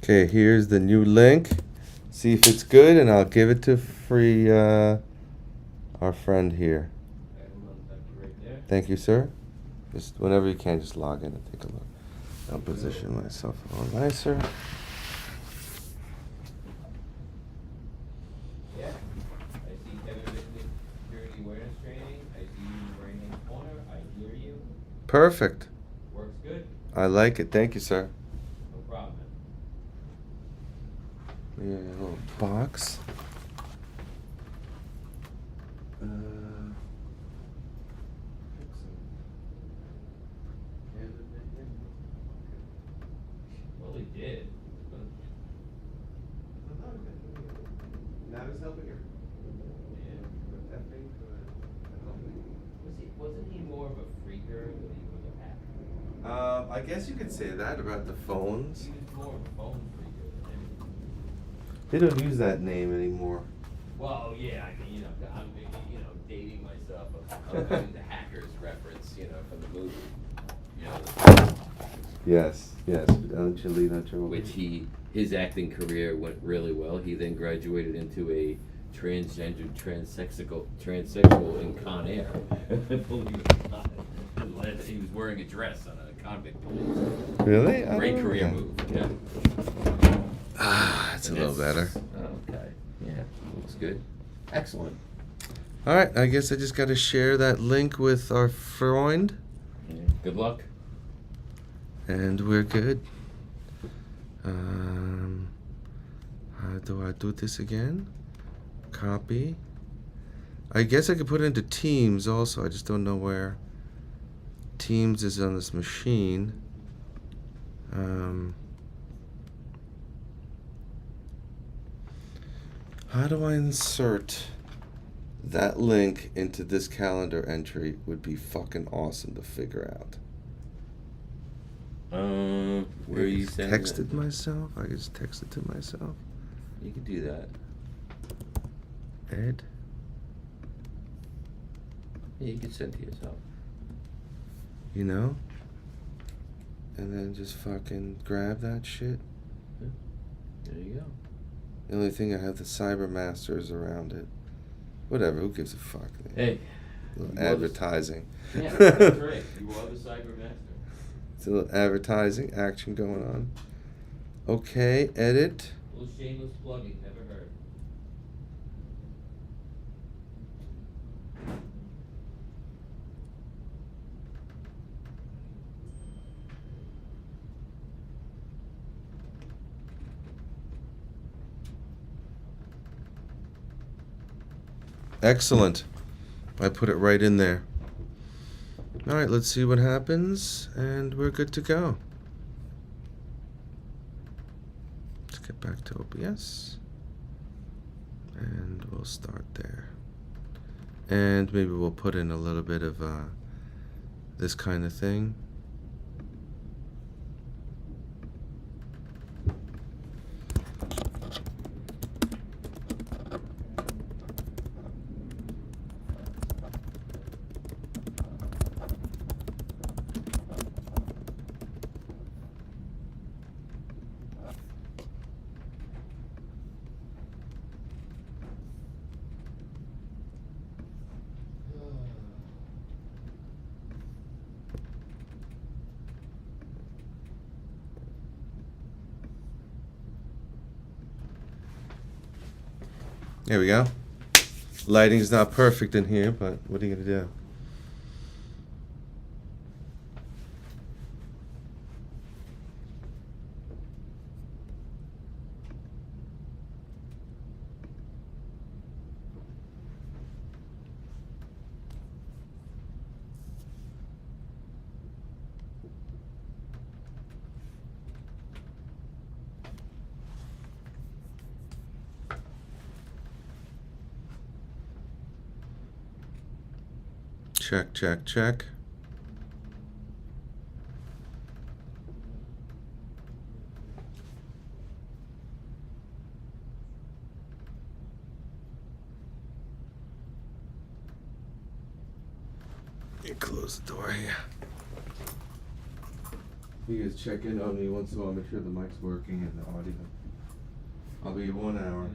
Okay, here's the new link. See if it's good, and I'll give it to free our friend here. Thank you, sir. Just whenever you can, just log in and take a look. I'll position myself a little nicer. Yeah, I see Kevin Business Security Awareness Training. I see you in the right-hand corner. I hear you. Perfect. Works good. I like it. Thank you, sir. No problem. Yeah, a little box. Well, he did. Now he's helping her. Yeah. Wasn't he more of a freaker than he was a hacker? I guess you could say that about the phones. He was more of a phone freaker than anything. They don't use that name anymore. Well, yeah, I mean, I'm dating myself. I'm doing the hackers reference, from the movie. Yes, Angelina Jolie. Which his acting career went really well. He then graduated into a transgender, transsexual in Con Air. Believe it or not. He was wearing a dress on a convict police. Really? Great career move. Yeah. It's a little better. Okay. Yeah. Looks good. Excellent. All right, I guess I just got to share that link with our friend. Yeah. Good luck. And we're good. How do I do this again? Copy. I guess I could put it into Teams also. I just don't know where Teams is on this machine. How do I insert that link into this calendar entry? Would be fucking awesome to figure out. Where are you sending texted myself? I just texted to myself. You can do that. Ed? Yeah, you can send to yourself. You know? And then just fucking grab that shit. Yeah. There you go. The only thing I have the Cyber Masters around it. Whatever, who gives a fuck? Hey. Little advertising. Yeah, that's right. You are the Cyber Master. It's a little advertising action going on. Okay, edit. A little shameless plugging, never heard. Excellent. I put it right in there. All right, let's see what happens, and we're good to go. Let's get back to OBS, and we'll start there. And maybe we'll put in a little bit of this kind of thing. There we go. Lighting's not perfect in here, but what are you gonna do? Check, check, check. You close the door here. You guys check in on me once in a while, make sure the mic's working and the audio. I'll be 1 hour.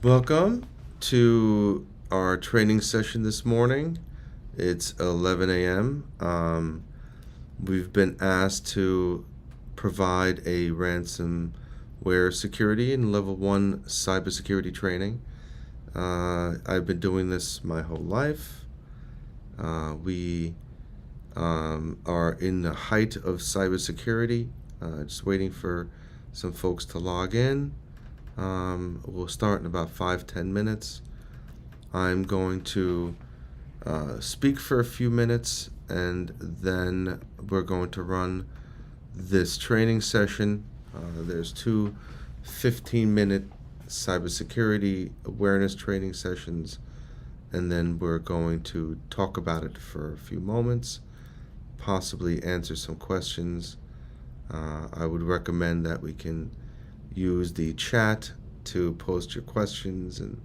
Welcome to our training session this morning. It's 11 a.m. We've been asked to provide a ransomware security and level 1 cybersecurity training. I've been doing this my whole life. We are in the height of cybersecurity, just waiting for some folks to log in. We'll start in about 5-10 minutes. I'm going to speak for a few minutes, and then we're going to run this training session. There's two 15-minute cybersecurity awareness training sessions, and then we're going to talk about it for a few moments, possibly answer some questions. I would recommend that we can use the chat to post your questions, and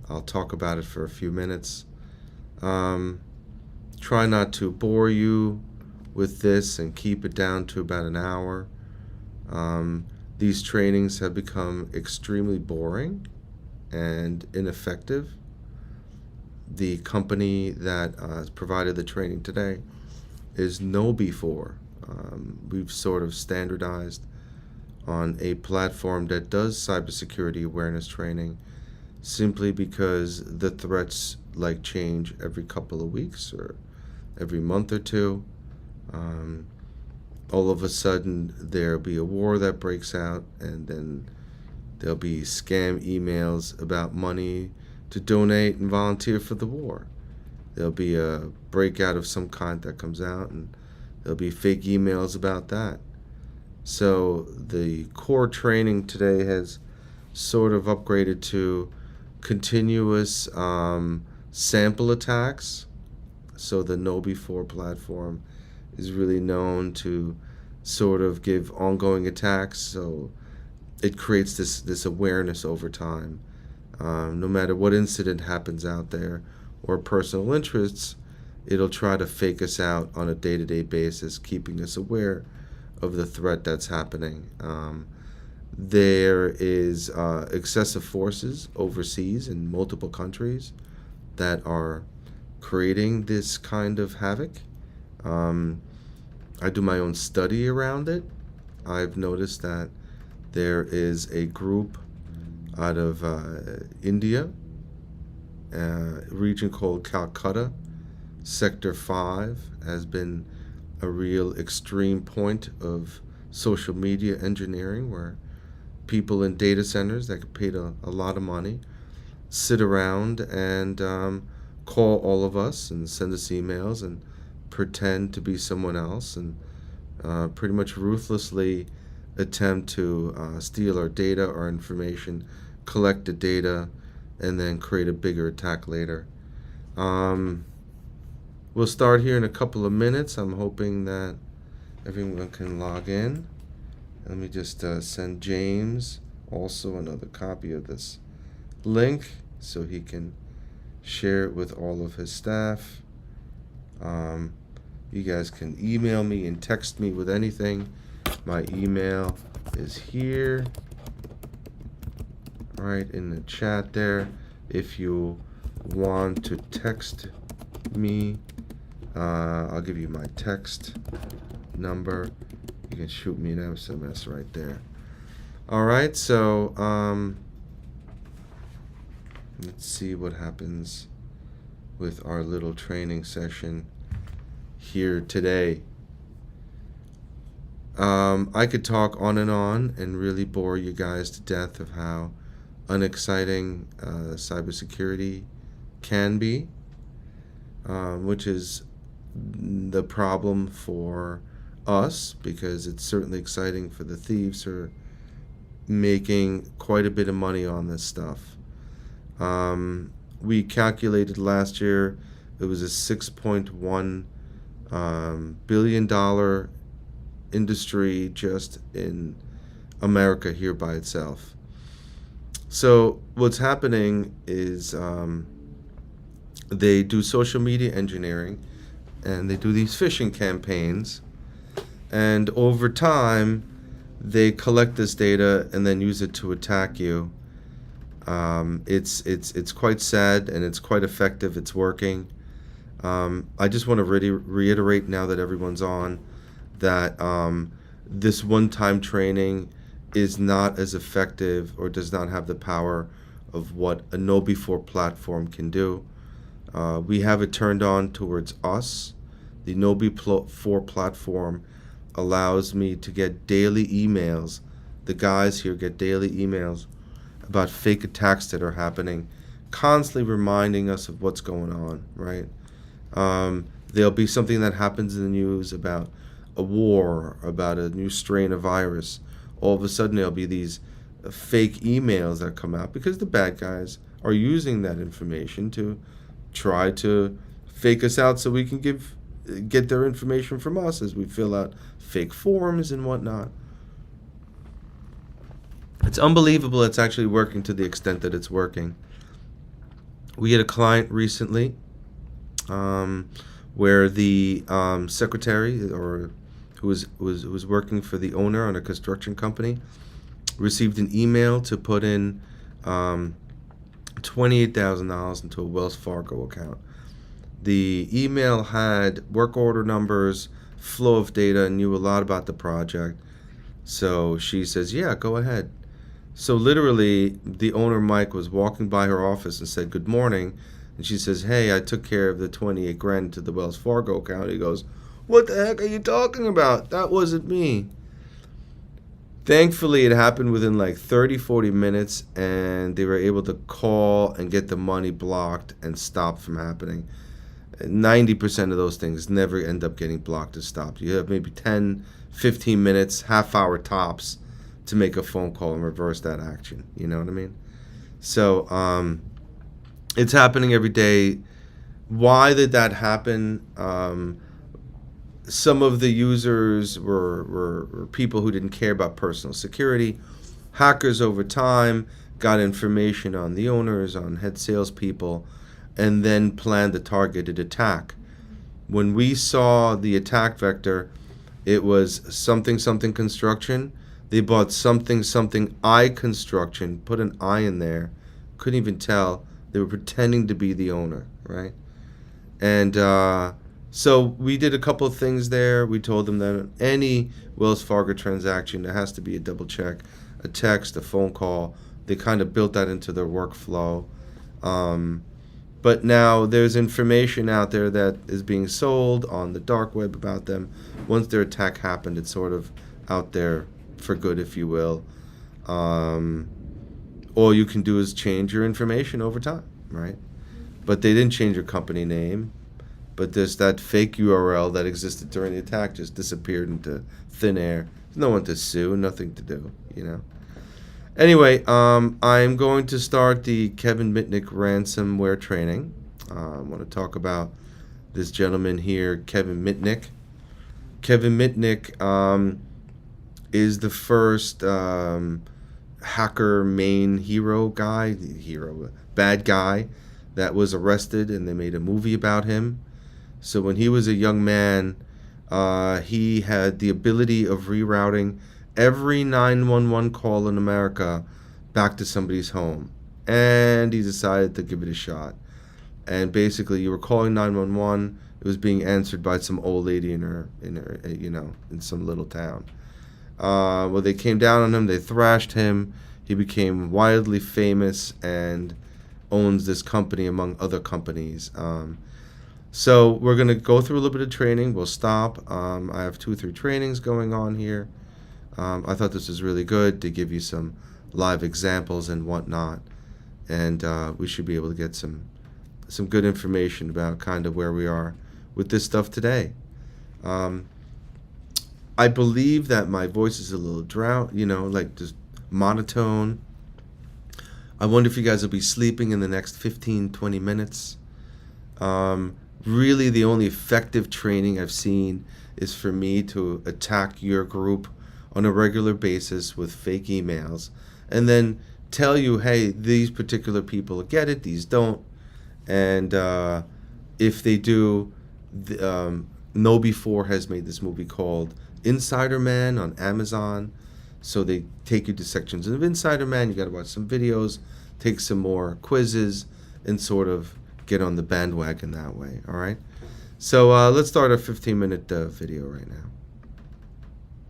I'll talk about it for a few minutes. Try not to bore you with this and keep it down to about an hour. These trainings have become extremely boring and ineffective. The company that has provided the training today is KnowBe4. We've sort of standardized on a platform that does cybersecurity awareness training simply because the threats like change every couple of weeks or every month or two. All of a sudden there'll be a war that breaks out, and then there'll be scam emails about money to donate and volunteer for the war. there'll be a breakout of some kind that comes out, and there'll be fake emails about that. So the core training today has sort of upgraded to continuous sample attacks. So the KnowBe4 platform is really known to sort of give ongoing attacks. So it creates this awareness over time. No matter what incident happens out there or personal interests, it'll try to fake us out on a day-to-day basis, keeping us aware of the threat that's happening. There is excessive forces overseas in multiple countries that are creating this kind of havoc. I do my own study around it. I've noticed that there is a group out of India, a region called Calcutta. Sector 5 has been a real extreme point of social media engineering, where people in data centers that get paid a lot of money sit around and call all of us and send us emails and pretend to be someone else, and pretty much ruthlessly attempt to steal our data, our information, collect the data, and then create a bigger attack later. We'll start here in a couple of minutes. I'm hoping that everyone can log in. Let me just send James also another copy of this link so he can share it with all of his staff. You guys can email me and text me with anything. My email is here, right in the chat there. If you want to text me, I'll give you my text number. You can shoot me an SMS right there. All right, so let's see what happens with our little training session here today. I could talk on and really bore you guys to death of how unexciting cybersecurity can be, which is the problem for us, because it's certainly exciting for the thieves who are making quite a bit of money on this stuff. We calculated last year it was a $6.1 billion industry just in America here by itself. So what's happening is they do social media engineering, and they do these phishing campaigns, and over time they collect this data and then use it to attack you. It's quite sad, and it's quite effective. It's working. I just want to really reiterate, now that everyone's on, that this one-time training is not as effective or does not have the power of what a KnowBe4 platform can do. We have it turned on towards us. The KnowBe4 platform allows me to get daily emails. The guys here get daily emails about fake attacks that are happening, constantly reminding us of what's going on, right? There'll be something that happens in the news about a war, about a new strain of virus. All of a sudden there'll be these fake emails that come out, because the bad guys are using that information to try to fake us out so we can get their information from us as we fill out fake forms and whatnot. It's unbelievable it's actually working to the extent that it's working. We had a client recently where the secretary, or who was working for the owner on a construction company, received an email to put in $28,000 into a Wells Fargo account. The email had work order numbers, flow of data, knew a lot about the project. So she says, yeah, go ahead. So literally, the owner, Mike, was walking by her office and said, good morning. And she says, hey, I took care of the 28 grand to the Wells Fargo account. He goes, what the heck are you talking about? That wasn't me. Thankfully, it happened within like 30-40 minutes, and they were able to call and get the money blocked and stopped from happening. 90% of those things never end up getting blocked or stopped. You have maybe 10, 15 minutes, half hour tops to make a phone call and reverse that action. You know what I mean? So it's happening every day. Why did that happen? Some of the users were people who didn't care about personal security. Hackers over time got information on the owners, on head salespeople, and then planned a targeted attack. When we saw the attack vector, it was something construction. They bought something I construction, put an I in there, couldn't even tell. They were pretending to be the owner, right? And so we did a couple of things there. We told them that any Wells Fargo transaction, there has to be a double check, a text, a phone call. They kind of built that into their workflow. But now there's information out there that is being sold on the dark web about them. Once their attack happened, it's sort of out there for good, if you will. All you can do is change your information over time, right? But they didn't change your company name. But there's that fake URL that existed during the attack just disappeared into thin air. There's no one to sue, nothing to do, you know. Anyway, I'm going to start the Kevin Mitnick ransomware training. I want to talk about this gentleman here, Kevin Mitnick. Kevin Mitnick is the first hacker main bad guy that was arrested, and they made a movie about him. So when he was a young man, he had the ability of rerouting every 911 call in America back to somebody's home. And he decided to give it a shot. And basically, you were calling 911, it was being answered by some old lady in her, in some little town. Well, they came down on him, they thrashed him. He became wildly famous and owns this company among other companies. So we're going to go through a little bit of training. We'll stop. I have 2 or 3 trainings going on here. I thought this was really good to give you some live examples and whatnot. And we should be able to get some good information about kind of where we are with this stuff today. I believe that my voice is a little like just monotone. I wonder if you guys will be sleeping in the next 15, 20 minutes. Really, the only effective training I've seen is for me to attack your group on a regular basis with fake emails and then tell you, hey, these particular people get it, these don't. And if they do, KnowBe4 has made this movie called Insider Man on Amazon. So they take you to sections of Insider Man. You got to watch some videos, take some more quizzes, and sort of get on the bandwagon that way. All right. So let's start a 15-minute video right now.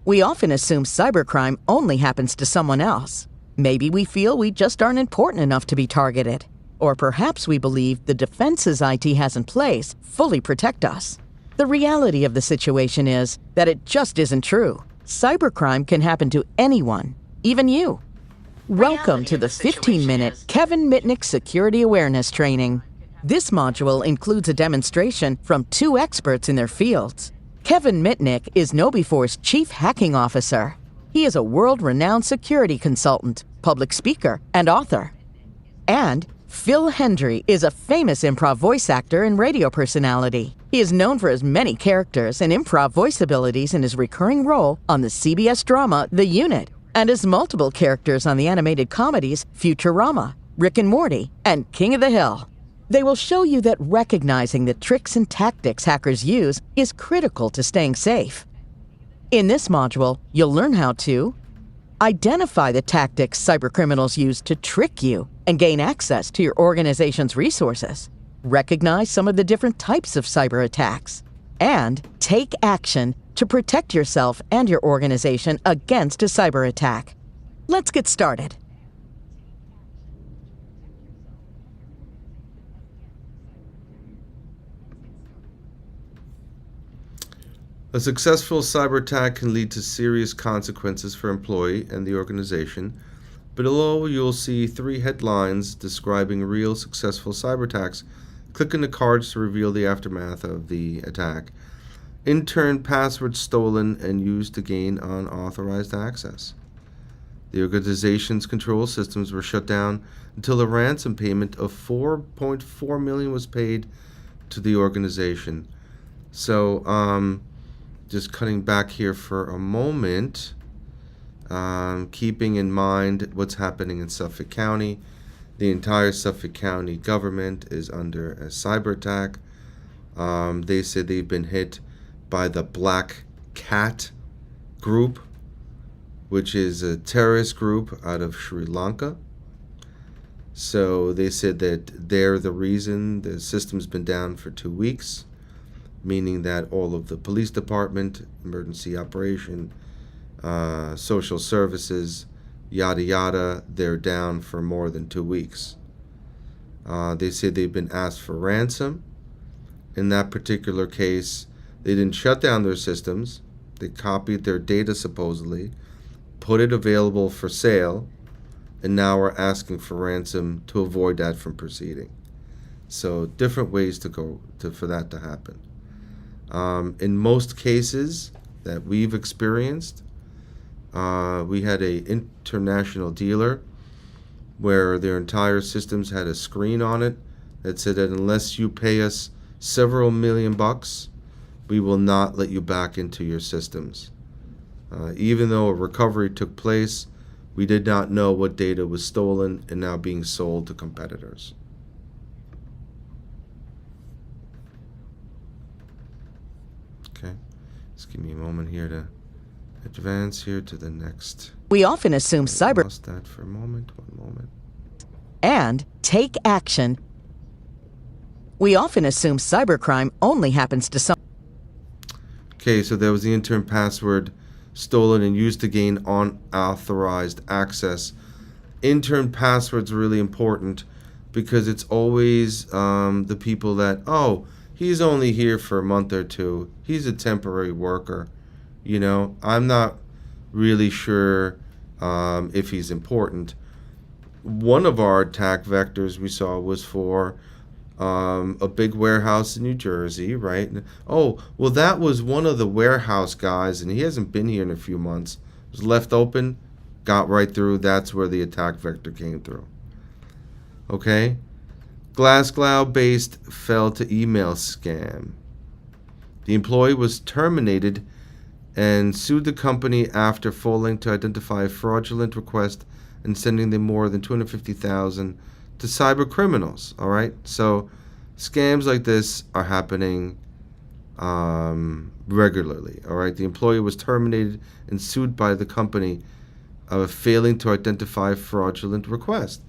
We often assume cybercrime only happens to someone else. Maybe we feel we just aren't important enough to be targeted. Or perhaps we believe the defenses IT has in place fully protect us. The reality of the situation is that it just isn't true. Cybercrime can happen to anyone, even you. Welcome to the 15-minute Kevin Mitnick Security Awareness Training. This module includes a demonstration from 2 experts in their fields. Kevin Mitnick is KnowBe4's Chief Hacking Officer. He is a world-renowned security consultant, public speaker, and author. And Phil Hendry is a famous improv voice actor and radio personality. He is known for his many characters and improv voice abilities in his recurring role on the CBS drama The Unit, and his multiple characters on the animated comedies Futurama, Rick and Morty, and King of the Hill. They will show you that recognizing the tricks and tactics hackers use is critical to staying safe. In this module, you'll learn how to identify the tactics cybercriminals use to trick you and gain access to your organization's resources, recognize some of the different types of cyber attacks, and take action to protect yourself and your organization against a cyber attack. Let's get started. A successful cyber attack can lead to serious consequences for employee and the organization. Below, you'll see 3 headlines describing real successful cyber attacks Click on the cards to reveal the aftermath of the attack. Intern password stolen and used to gain unauthorized access. The organization's control systems were shut down until a ransom payment of $4.4 million was paid to the organization. So, just cutting back here for a moment, keeping in mind what's happening in Suffolk County. The entire Suffolk County government is under a cyber attack. They said they've been hit by the Black Cat group, which is a terrorist group out of Sri Lanka. So they said that they're the reason the system's been down for 2 weeks, meaning that all of the police department, emergency operation, social services, yada yada, they're down for more than 2 weeks. They said they've been asked for ransom. In that particular case, they didn't shut down their systems. They copied their data supposedly, put it available for sale, and now are asking for ransom to avoid that from proceeding. So different ways to go for that to happen. In most cases that we've experienced, we had an international dealer where their entire systems had a screen on it that said that unless you pay us several million bucks, we will not let you back into your systems. Even though a recovery took place, we did not know what data was stolen and now being sold to competitors. Okay, just give me a moment here to advance here to the next. We often assume cyber Lost that for a moment. One moment. and take action. We often assume cybercrime only happens to some. Okay, so there was the intern password stolen and used to gain unauthorized access. Intern password's really important because it's always the people that, oh, he's only here for a month or two. He's a temporary worker. You know, I'm not really sure if he's important. One of our attack vectors we saw was for a big warehouse in New Jersey, right? Oh, well, that was one of the warehouse guys, and he hasn't been here in a few months. It was left open, got right through. That's where the attack vector came through. Okay? Glasscloud-based fell to email scam. The employee was terminated and sued the company after failing to identify a fraudulent request and sending them more than $250,000 to cyber criminals. All right, so scams like this are happening regularly. All right, the employee was terminated and sued by the company of failing to identify a fraudulent request.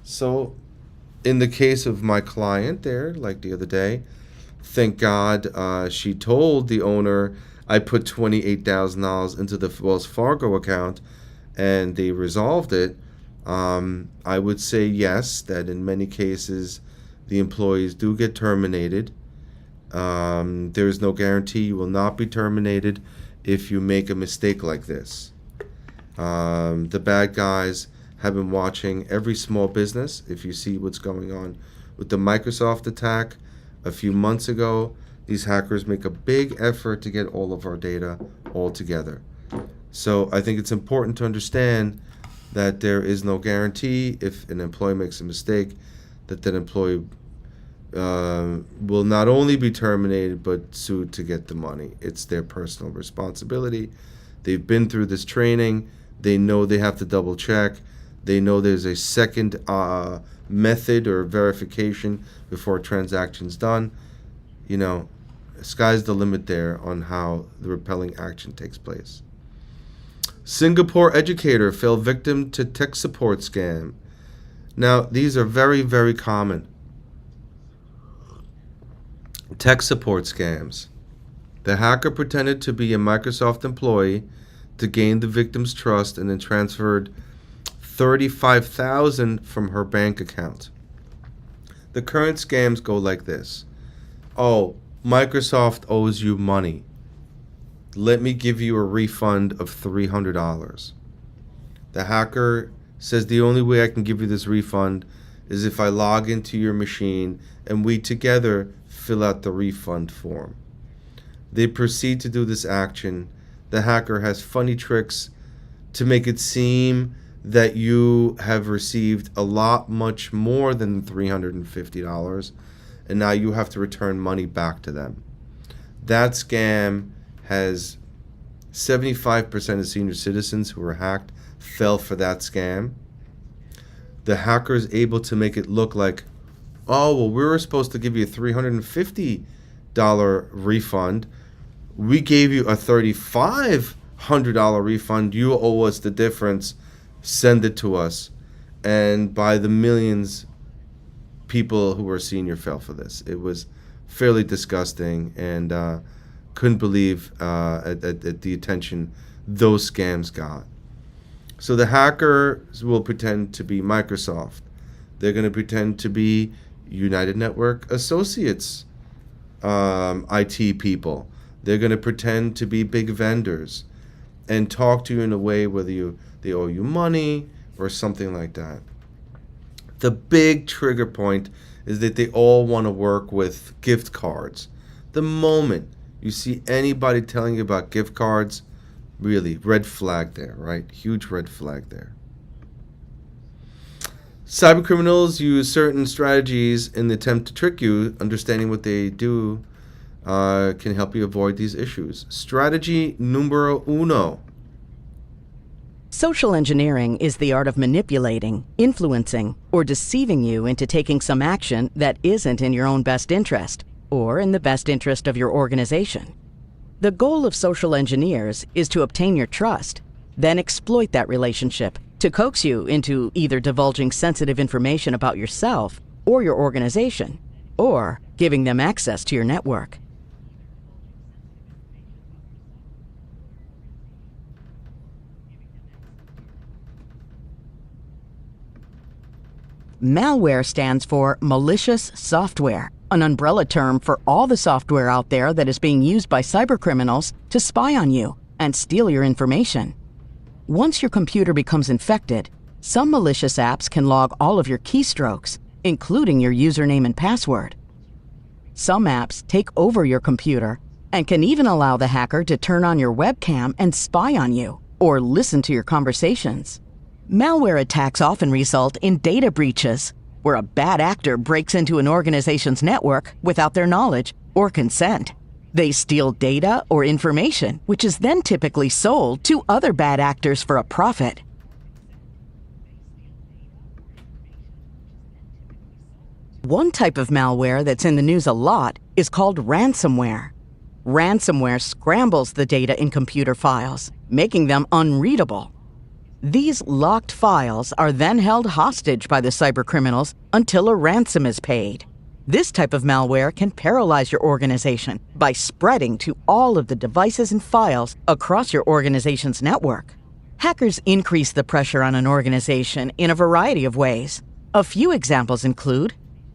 So, in the case of my client there, like the other day, thank God she told the owner, I put $28,000 into the Wells Fargo account, and they resolved it. I would say yes, that in many cases the employees do get terminated. There is no guarantee you will not be terminated if you make a mistake like this. The bad guys have been watching every small business. If you see what's going on with the Microsoft attack a few months ago, these hackers make a big effort to get all of our data all together. So I think it's important to understand that there is no guarantee if an employee makes a mistake that employee will not only be terminated but sued to get the money. It's their personal responsibility. They've been through this training. They know they have to double check. They know there's a second method or verification before a transaction's done. You know, sky's the limit there on how the repelling action takes place. Singapore educator fell victim to tech support scam. Now, these are very, very common. Tech support scams. The hacker pretended to be a Microsoft employee to gain the victim's trust and then transferred $35,000 from her bank account. The current scams go like this. Oh, Microsoft owes you money. Let me give you a refund of $300. The hacker says the only way I can give you this refund is if I log into your machine and we together fill out the refund form. They proceed to do this action. The hacker has funny tricks to make it seem that you have received a lot much more than $350, and now you have to return money back to them. That scam has 75% of senior citizens who were hacked fell for that scam. The hacker is able to make it look like, oh, well, we were supposed to give you a $350 refund. We gave you a $3,500 refund. You owe us the difference. Send it to us. And by the millions, people who were senior fell for this. It was fairly disgusting, and couldn't believe at the attention those scams got. So the hackers will pretend to be Microsoft. They're going to pretend to be United Network Associates, IT people. They're going to pretend to be big vendors and talk to you in a way whether they owe you money or something like that. The big trigger point is that they all want to work with gift cards. The moment you see anybody telling you about gift cards, really, red flag there, right? Huge red flag there. Cybercriminals use certain strategies in the attempt to trick you. Understanding what they do can help you avoid these issues. Strategy numero uno. Social engineering is the art of manipulating, influencing, or deceiving you into taking some action that isn't in your own best interest or in the best interest of your organization. The goal of social engineers is to obtain your trust, then exploit that relationship to coax you into either divulging sensitive information about yourself or your organization, or giving them access to your network. Malware stands for malicious software, an umbrella term for all the software out there that is being used by cybercriminals to spy on you and steal your information. Once your computer becomes infected, some malicious apps can log all of your keystrokes, including your username and password. Some apps take over your computer and can even allow the hacker to turn on your webcam and spy on you or listen to your conversations. Malware attacks often result in data breaches, where a bad actor breaks into an organization's network without their knowledge or consent. They steal data or information, which is then typically sold to other bad actors for a profit. One type of malware that's in the news a lot is called ransomware. Ransomware scrambles the data in computer files, making them unreadable. These locked files are then held hostage by the cybercriminals until a ransom is paid. This type of malware can paralyze your organization by spreading to all of the devices and files across your organization's network. Hackers increase the pressure on an organization in a variety of ways. A few examples include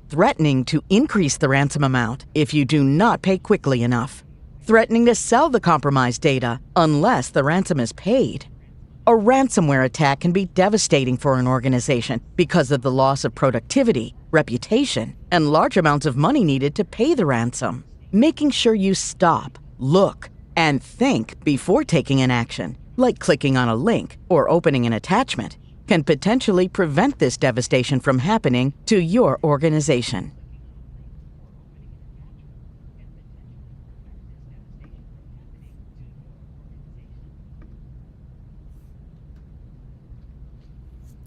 threatening to increase the ransom amount if you do not pay quickly enough, threatening to sell the compromised data unless the ransom is paid. A ransomware attack can be devastating for an organization because of the loss of productivity, reputation, and large amounts of money needed to pay the ransom. Making sure you stop, look, and think before taking an action, like clicking on a link or opening an attachment, can potentially prevent this devastation from happening to your organization.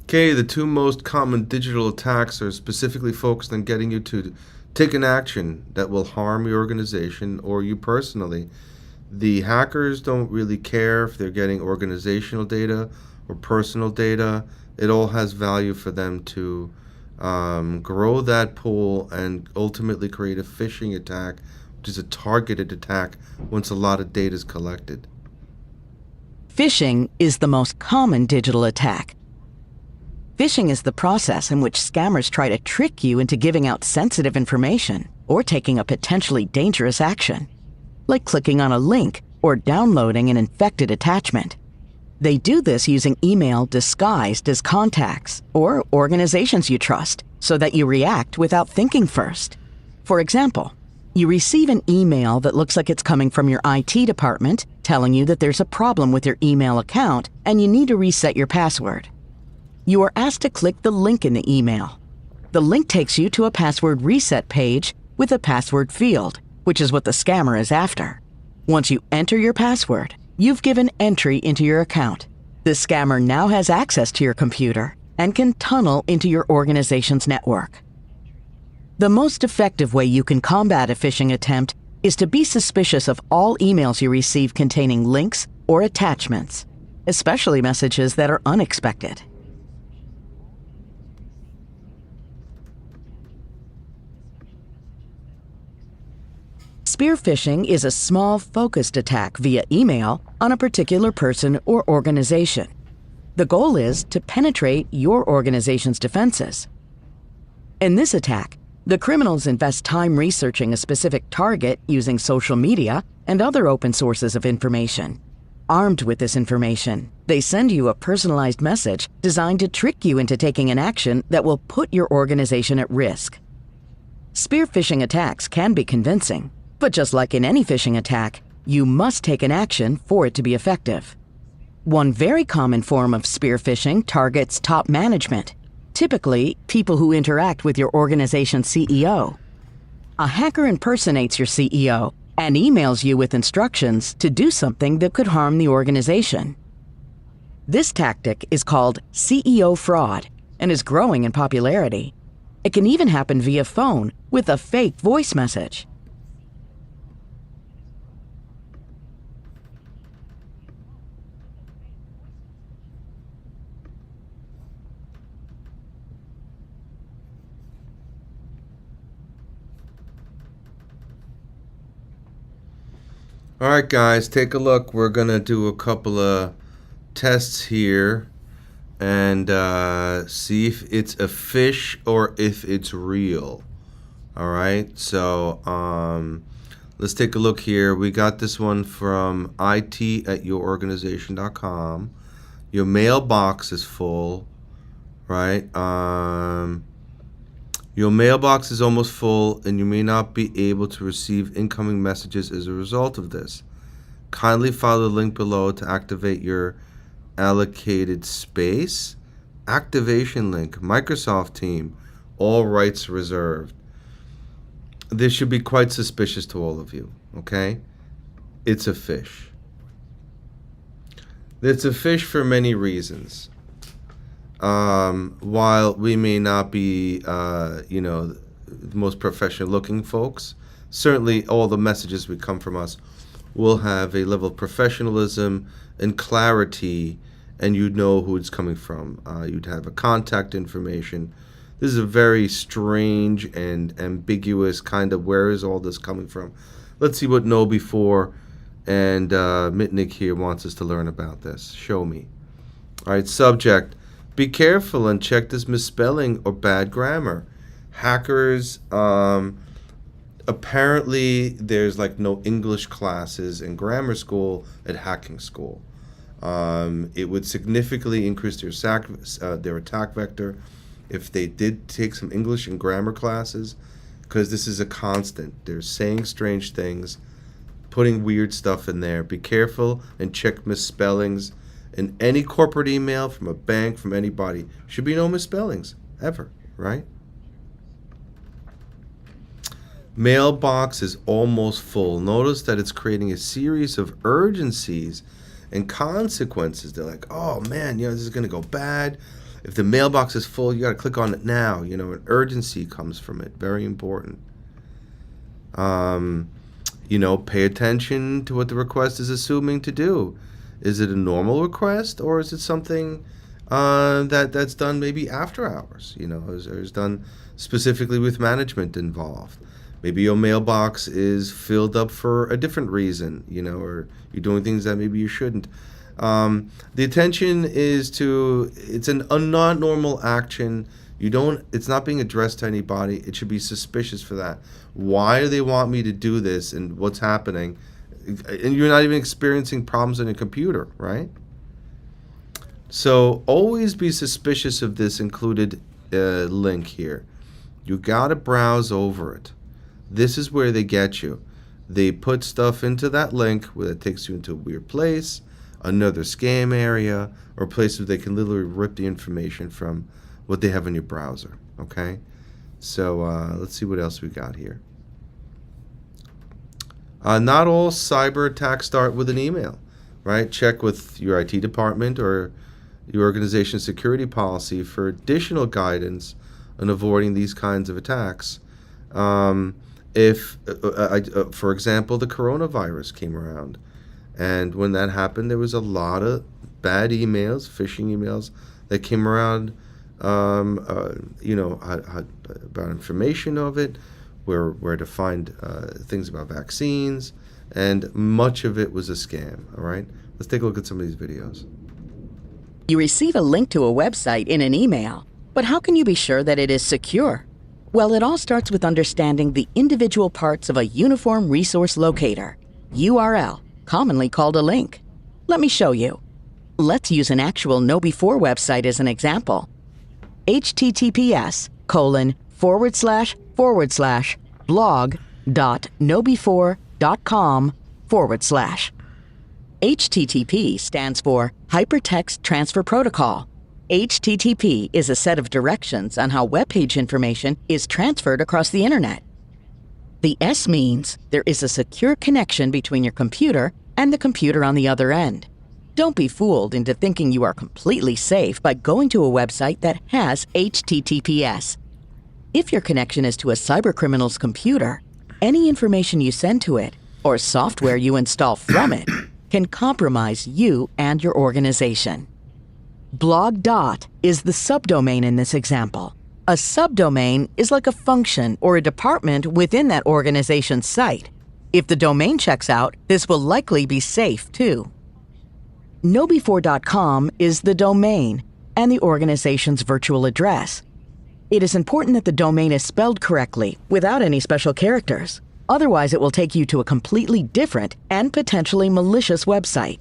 Okay, the two most common digital attacks are specifically focused on getting you to take an action that will harm your organization or you personally. The hackers don't really care if they're getting organizational data or personal data. It all has value for them to grow that pool and ultimately create a phishing attack, which is a targeted attack once a lot of data is collected. Phishing is the most common digital attack. Phishing is the process in which scammers try to trick you into giving out sensitive information or taking a potentially dangerous action, like clicking on a link or downloading an infected attachment. They do this using email disguised as contacts or organizations you trust so that you react without thinking first. For example, you receive an email that looks like it's coming from your IT department telling you that there's a problem with your email account and you need to reset your password. You are asked to click the link in the email. The link takes you to a password reset page with a password field, which is what the scammer is after. Once you enter your password, you've given entry into your account. The scammer now has access to your computer and can tunnel into your organization's network. The most effective way you can combat a phishing attempt is to be suspicious of all emails you receive containing links or attachments, especially messages that are unexpected. Spear phishing is a small, focused attack via email on a particular person or organization. The goal is to penetrate your organization's defenses. In this attack, the criminals invest time researching a specific target using social media and other open sources of information. Armed with this information, they send you a personalized message designed to trick you into taking an action that will put your organization at risk. Spear phishing attacks can be convincing, but just like in any phishing attack, you must take an action for it to be effective. One very common form of spear phishing targets top management, typically people who interact with your organization's CEO. A hacker impersonates your CEO and emails you with instructions to do something that could harm the organization. This tactic is called CEO fraud and is growing in popularity. It can even happen via phone with a fake voice message. All right, guys, take a look. We're going to do a couple of tests here and see if it's a fish or if it's real. All right, so let's take a look here. We got this one from it@yourorganization.com. Your mailbox is full, right? Your mailbox is almost full and you may not be able to receive incoming messages as a result of this. Kindly follow the link below to activate your allocated space. Activation link, Microsoft team, all rights reserved. This should be quite suspicious to all of you, okay? It's a fish. It's a fish for many reasons. While we may not be, the most professional looking folks, certainly all the messages that come from us will have a level of professionalism and clarity, and you'd know who it's coming from. You'd have a contact information. This is a very strange and ambiguous kind of where is all this coming from. Let's see what Know Before and Mitnick here wants us to learn about this. Show me. All right, subject. Be careful and check this misspelling or bad grammar. Hackers, apparently there's like no English classes in grammar school at hacking school. It would significantly increase their attack vector if they did take some English and grammar classes, because this is a constant. They're saying strange things, putting weird stuff in there. Be careful and check misspellings. In any corporate email from a bank, from anybody, should be no misspellings, ever, right? Mailbox is almost full. Notice that it's creating a series of urgencies and consequences. They're like, oh man, this is going to go bad. If the mailbox is full, you got to click on it now. An urgency comes from it. Very important. Pay attention to what the request is assuming to do. Is it a normal request, or is it something that's done maybe after hours? Or is done specifically with management involved? Maybe your mailbox is filled up for a different reason, or you're doing things that maybe you shouldn't. The attention is it's a not normal action. It's not being addressed to anybody. It should be suspicious for that. Why do they want me to do this, and what's happening? And you're not even experiencing problems on your computer, right? So always be suspicious of this included link here. You gotta browse over it. This is where they get you. They put stuff into that link where it takes you into a weird place, another scam area, or a place where they can literally rip the information from what they have in your browser. Okay? So let's see what else we got here. Not all cyber attacks start with an email, right? Check with your IT department or your organization's security policy for additional guidance on avoiding these kinds of attacks. If, for example, the coronavirus came around, and when that happened, there was a lot of bad emails, phishing emails that came around, about information of it, where to find things about vaccines, and much of it was a scam. All right, let's take a look at some of these videos. You receive a link to a website in an email, but how can you be sure that it is secure? Well, it all starts with understanding the individual parts of a Uniform Resource Locator, URL, commonly called a link. Let me show you. Let's use an actual KnowBe4 website as an example. https://blog.knowbe4.com/. HTTP stands for Hypertext Transfer Protocol. HTTP is a set of directions on how web page information is transferred across the internet. The S means there is a secure connection between your computer and the computer on the other end. Don't be fooled into thinking you are completely safe by going to a website that has HTTPS. If your connection is to a cybercriminal's computer, any information you send to it or software you install from it can compromise you and your organization. Blog. Is the subdomain in this example. A subdomain is like a function or a department within that organization's site. If the domain checks out, this will likely be safe too. KnowBe4.com is the domain and the organization's virtual address. It is important that the domain is spelled correctly without any special characters. Otherwise, it will take you to a completely different and potentially malicious website.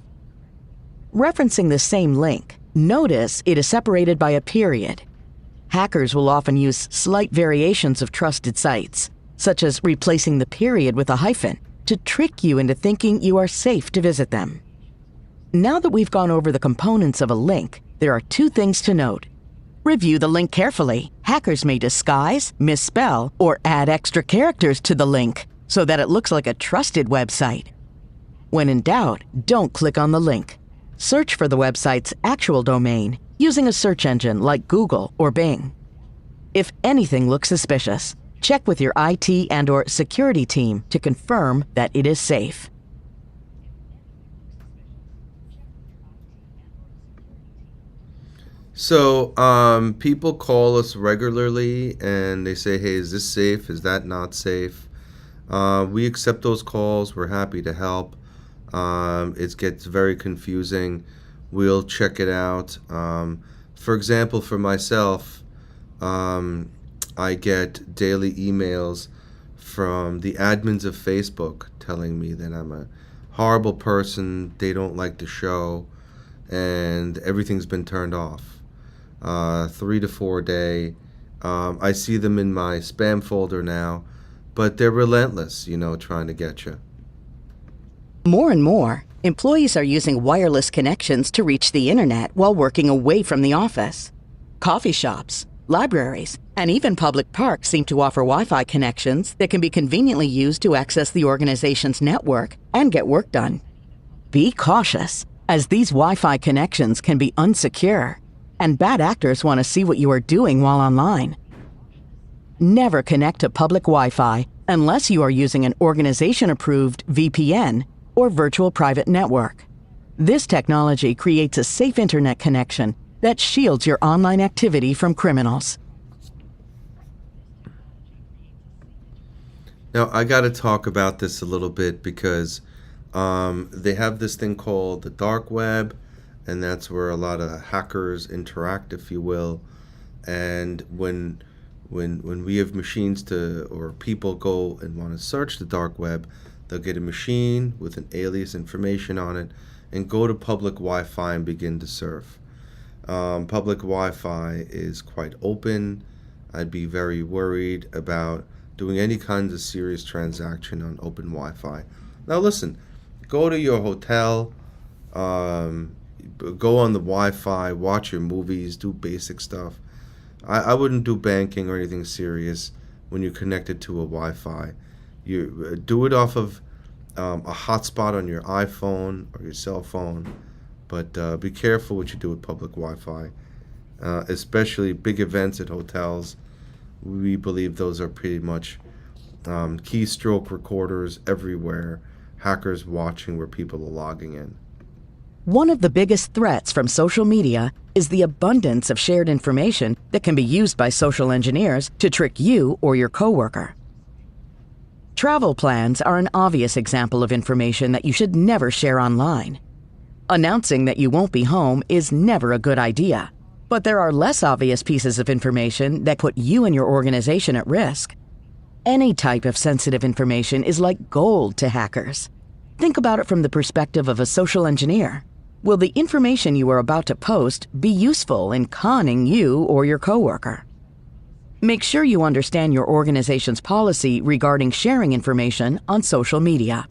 Referencing the same link, notice it is separated by a period. Hackers will often use slight variations of trusted sites, such as replacing the period with a hyphen, to trick you into thinking you are safe to visit them. Now that we've gone over the components of a link, there are two things to note. Review the link carefully. Hackers may disguise, misspell, or add extra characters to the link so that it looks like a trusted website. When in doubt, don't click on the link. Search for the website's actual domain using a search engine like Google or Bing. If anything looks suspicious, check with your IT and/or security team to confirm that it is safe. So people call us regularly and they say, hey, is this safe? Is that not safe? We accept those calls. We're happy to help. It gets very confusing. We'll check it out. For example, for myself, I get daily emails from the admins of Facebook telling me that I'm a horrible person, they don't like the show, and everything's been turned off. 3 to 4 day. I see them in my spam folder now, but they're relentless, trying to get you. More and more, employees are using wireless connections to reach the internet while working away from the office. Coffee shops, libraries, and even public parks seem to offer Wi-Fi connections that can be conveniently used to access the organization's network and get work done. Be cautious, as these Wi-Fi connections can be unsecure, and bad actors want to see what you are doing while online. Never connect to public Wi-Fi unless you are using an organization-approved VPN or virtual private network. This technology creates a safe internet connection that shields your online activity from criminals. Now, I got to talk about this a little bit because they have this thing called the dark web, and that's where a lot of hackers interact, if you will. And when we have machines or people go and want to search the dark web, they'll get a machine with an alias information on it and go to public Wi-Fi and begin to surf. Public Wi-Fi is quite open. I'd be very worried about doing any kinds of serious transaction on open Wi-Fi. Now listen, go to your hotel, go on the Wi-Fi, watch your movies, do basic stuff. I wouldn't do banking or anything serious when you're connected to a Wi-Fi. You do it off of a hotspot on your iPhone or your cell phone, but be careful what you do with public Wi-Fi, especially big events at hotels. We believe those are pretty much keystroke recorders everywhere, hackers watching where people are logging in. One of the biggest threats from social media is the abundance of shared information that can be used by social engineers to trick you or your coworker. Travel plans are an obvious example of information that you should never share online. Announcing that you won't be home is never a good idea, but there are less obvious pieces of information that put you and your organization at risk. Any type of sensitive information is like gold to hackers. Think about it from the perspective of a social engineer. Will the information you are about to post be useful in conning you or your coworker? Make sure you understand your organization's policy regarding sharing information on social media.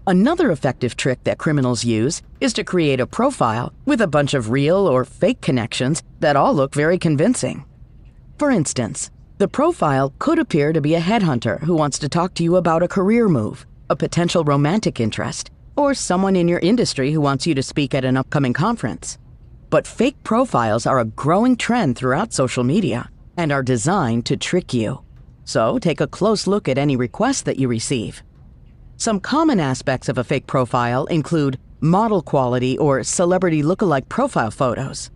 Another effective trick that criminals use is to create a profile with a bunch of real or fake connections that all look very convincing. For instance, the profile could appear to be a headhunter who wants to talk to you about a career move, a potential romantic interest, or someone in your industry who wants you to speak at an upcoming conference. But fake profiles are a growing trend throughout social media and are designed to trick you. So take a close look at any requests that you receive. Some common aspects of a fake profile include model quality or celebrity lookalike profile photos,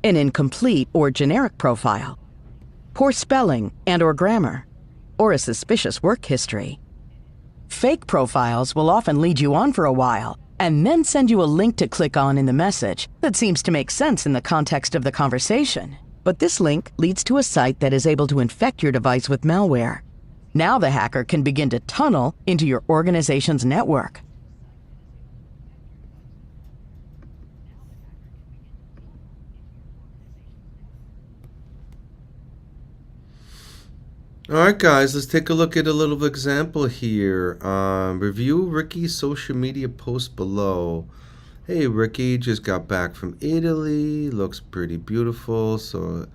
an incomplete or generic profile, poor spelling and/or grammar, or a suspicious work history. Fake profiles will often lead you on for a while and then send you a link to click on in the message that seems to make sense in the context of the conversation. But this link leads to a site that is able to infect your device with malware. Now the hacker can begin to tunnel into your organization's network. Alright guys, let's take a look at a little example here. Review Ricky's social media post below. Hey Ricky, just got back from Italy, looks pretty beautiful, so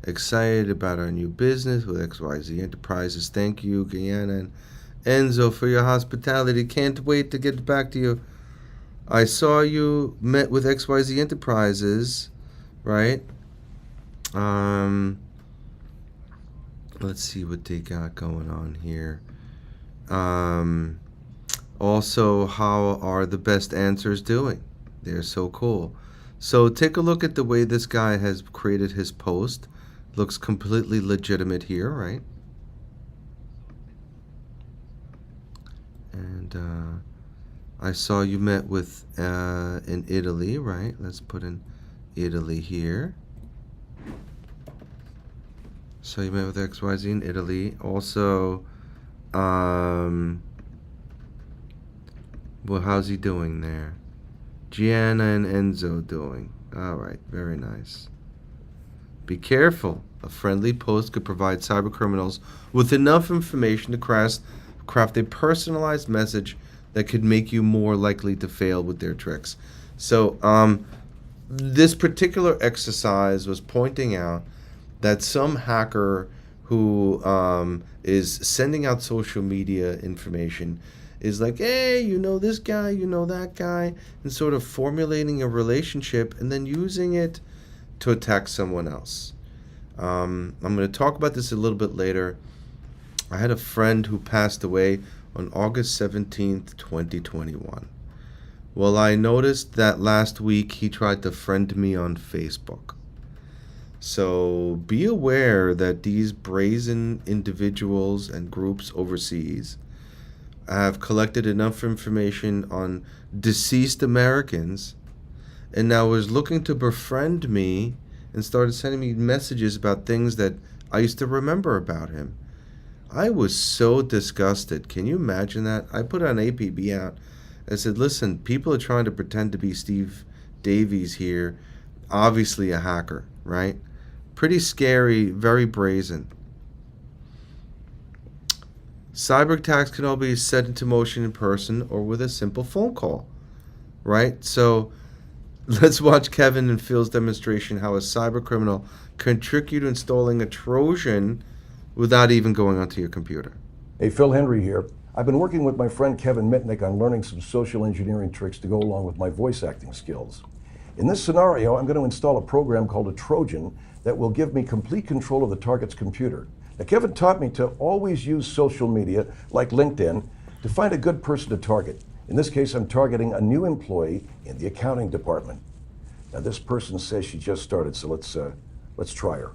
excited about our new business with XYZ Enterprises. Thank you, Guyana and Enzo, for your hospitality. Can't wait to get back to you. I saw you met with XYZ Enterprises, right? Let's see what they got going on here. Also, how are the best answers doing? They're so cool. So take a look at the way this guy has created his post. Looks completely legitimate here, right? And I saw you met with in Italy, right? Let's put in Italy here. So you met with XYZ in Italy. Also, well, how's he doing there? Gianna and Enzo doing. All right, very nice. Be careful. A friendly post could provide cybercriminals with enough information to craft a personalized message that could make you more likely to fail with their tricks. So, this particular exercise was pointing out that some hacker who is sending out social media information is like, hey, you know this guy, you know that guy, and sort of formulating a relationship and then using it to attack someone else. I'm going to talk about this a little bit later. I had a friend who passed away on August 17th, 2021. Well, I noticed that last week he tried to friend me on Facebook. So be aware that these brazen individuals and groups overseas have collected enough information on deceased Americans and now is looking to befriend me and started sending me messages about things that I used to remember about him. I was so disgusted. Can you imagine that? I put an APB out I said, listen, people are trying to pretend to be Steve Davies here, obviously a hacker, right? Pretty scary, very brazen. Cyber attacks can all be set into motion in person or with a simple phone call, right? So let's watch Kevin and Phil's demonstration how a cyber criminal can trick you to installing a Trojan without even going onto your computer. Hey, Phil Henry here. I've been working with my friend Kevin Mitnick on learning some social engineering tricks to go along with my voice acting skills. In this scenario, I'm going to install a program called a Trojan that will give me complete control of the target's computer. Now, Kevin taught me to always use social media, like LinkedIn, to find a good person to target. In this case, I'm targeting a new employee in the accounting department. Now, this person says she just started, so let's try her.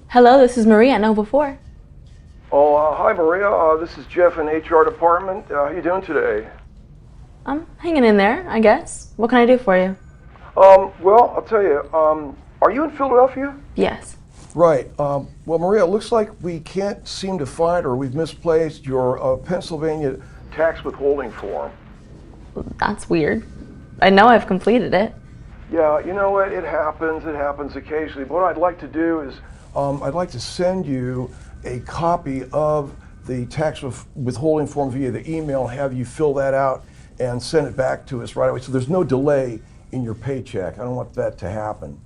Hello, this is Maria. I know before. Oh, hi Maria. This is Jeff in HR department. How you doing today? I'm hanging in there, I guess. What can I do for you? Well, I'll tell you. Are you in Philadelphia? Yes. Right. Well, Maria, it looks like we can't seem to find, or we've misplaced your Pennsylvania tax withholding form. That's weird. I know I've completed it. Yeah, you know what? It happens. It happens occasionally. But what I'd like to do is, I'd like to send you a copy of the tax withholding form via the email, have you fill that out and send it back to us right away. So there's no delay in your paycheck. I don't want that to happen.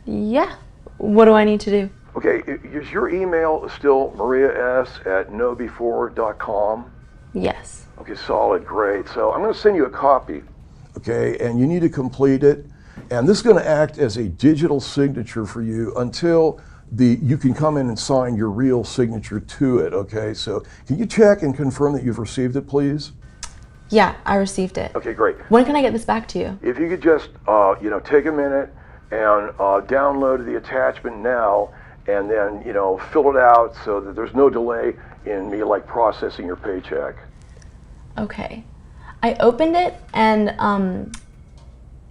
Yeah. What do I need to do? Okay, is your email still marias@knowbefore.com? Yes. Okay, solid, great. So I'm going to send you a copy, okay, and you need to complete it. And this is going to act as a digital signature for you until you can come in and sign your real signature to it, okay? So can you check and confirm that you've received it, please? Yeah, I received it. Okay, great. When can I get this back to you? If you could just, take a minute and download the attachment now and then, fill it out so that there's no delay in me, processing your paycheck. Okay. I opened it and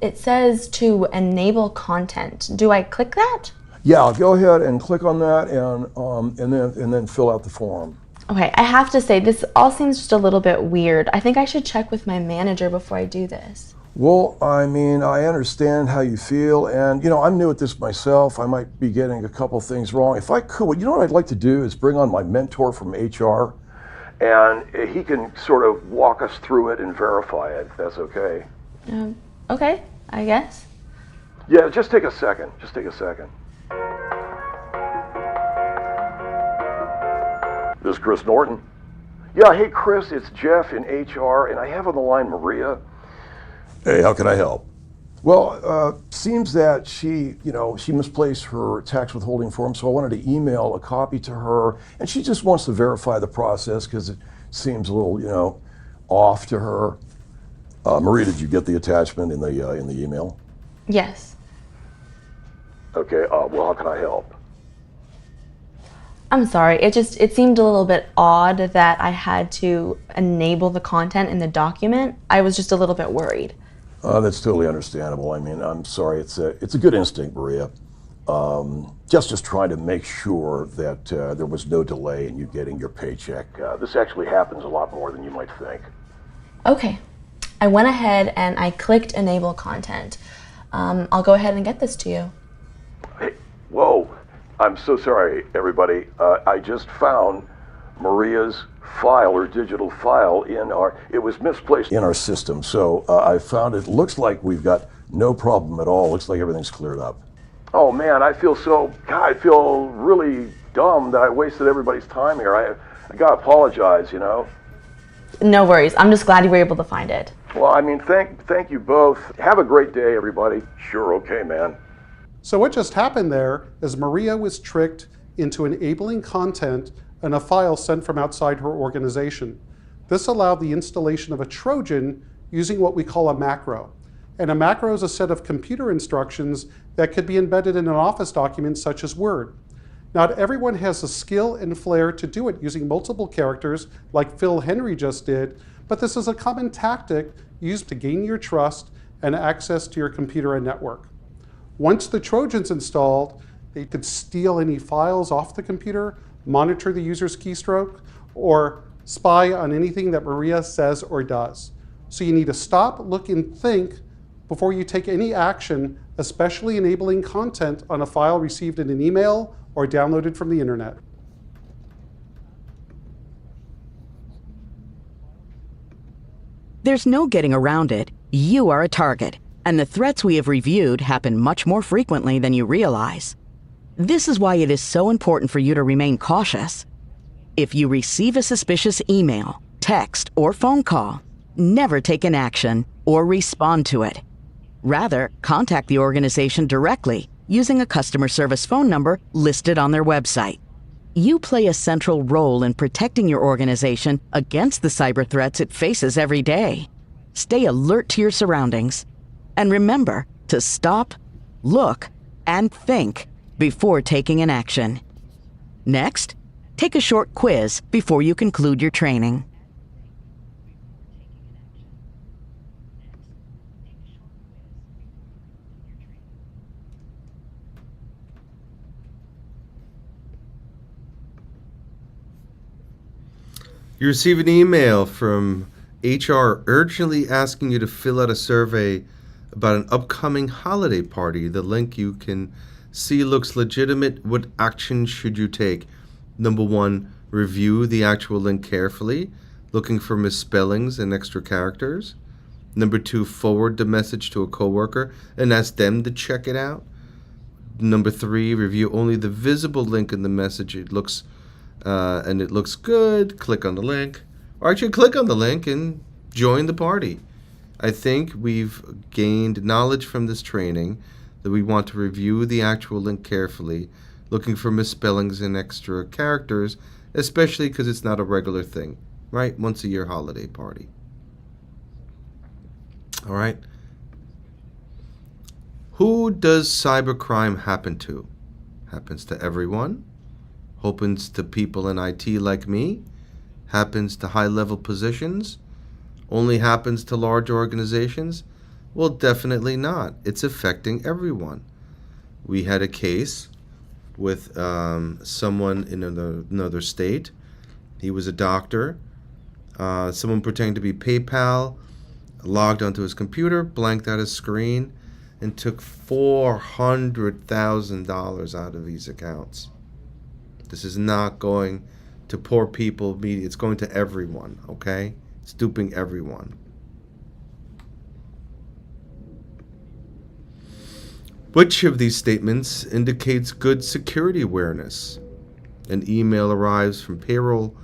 it says to enable content. Do I click that? Yeah, go ahead and click on that and then fill out the form. Okay, I have to say, this all seems just a little bit weird. I think I should check with my manager before I do this. Well, I mean, I understand how you feel, and I'm new at this myself. I might be getting a couple things wrong. If I could, what I'd like to do is bring on my mentor from HR, and he can sort of walk us through it and verify it, if that's okay. Okay, I guess. Yeah, just take a second. Just take a second. This is Chris Norton. Yeah, hey Chris, it's Jeff in HR, and I have on the line Maria. Hey, how can I help? Well, seems that she misplaced her tax withholding form, so I wanted to email a copy to her, and she just wants to verify the process because it seems a little, off to her. Maria, did you get the attachment in the email? Yes. Okay. Well, how can I help? I'm sorry, it seemed a little bit odd that I had to enable the content in the document. I was just a little bit worried. That's totally understandable. I mean, I'm sorry. It's a good instinct, Maria. Just trying to make sure that there was no delay in you getting your paycheck. This actually happens a lot more than you might think. Okay. I went ahead and I clicked enable content. I'll go ahead and get this to you. Hey, whoa. I'm so sorry, everybody. I just found Maria's file or digital file it was misplaced in our system. So I found it. Looks like we've got no problem at all. Looks like everything's cleared up. Oh man, I feel really dumb that I wasted everybody's time here. I gotta apologize, No worries. I'm just glad you were able to find it. Well, I mean, thank you both. Have a great day, everybody. Sure, okay, man. So what just happened there is Maria was tricked into enabling content in a file sent from outside her organization. This allowed the installation of a Trojan using what we call a macro. And a macro is a set of computer instructions that could be embedded in an Office document such as Word. Not everyone has the skill and flair to do it using multiple characters like Phil Henry just did, but this is a common tactic used to gain your trust and access to your computer and network. Once the Trojan's installed, they could steal any files off the computer, monitor the user's keystroke, or spy on anything that Maria says or does. So you need to stop, look, and think before you take any action, especially enabling content on a file received in an email or downloaded from the internet. There's no getting around it. You are a target, and the threats we have reviewed happen much more frequently than you realize. This is why it is so important for you to remain cautious. If you receive a suspicious email, text, or phone call, never take an action or respond to it. Rather, contact the organization directly using a customer service phone number listed on their website. You play a central role in protecting your organization against the cyber threats it faces every day. Stay alert to your surroundings. And remember to stop, look, and think before taking an action. Next, take a short quiz before you conclude your training. You receive an email from HR urgently asking you to fill out a survey about an upcoming holiday party. The link you can see looks legitimate. What action should you take? Number 1, review the actual link carefully, looking for misspellings and extra characters. Number 2, forward the message to a coworker and ask them to check it out. Number 3, review only the visible link in the message. It looks good. Click on the link, or actually click on the link and join the party. I think we've gained knowledge from this training that we want to review the actual link carefully, looking for misspellings and extra characters, especially because it's not a regular thing, right? Once a year holiday party. All right. Who does cybercrime happen to? Happens to everyone. Happens to people in IT like me. Happens to high-level positions. Only happens to large organizations? Well, definitely not. It's affecting everyone. We had a case with someone in another state. He was a doctor. Someone pretending to be PayPal logged onto his computer, blanked out his screen, and took $400,000 out of these accounts. This is not going to poor people. It's going to everyone, okay? It's duping everyone. Which of these statements indicates good security awareness? An email arrives from payroll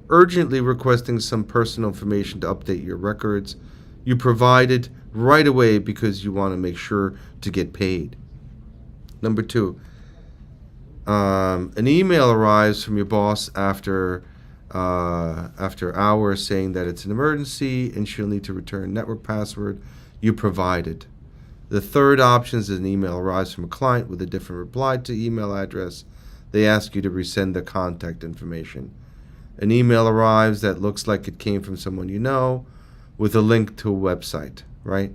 urgently requesting some personal information to update your records. You provide it right away because you want to make sure to get paid. Number 2, an email arrives from your boss after hours saying that it's an emergency and she'll need to return network password. You provide it. The third option is an email arrives from a client with a different reply to email address. They ask you to resend the contact information. An email arrives that looks like it came from someone you know with a link to a website, right?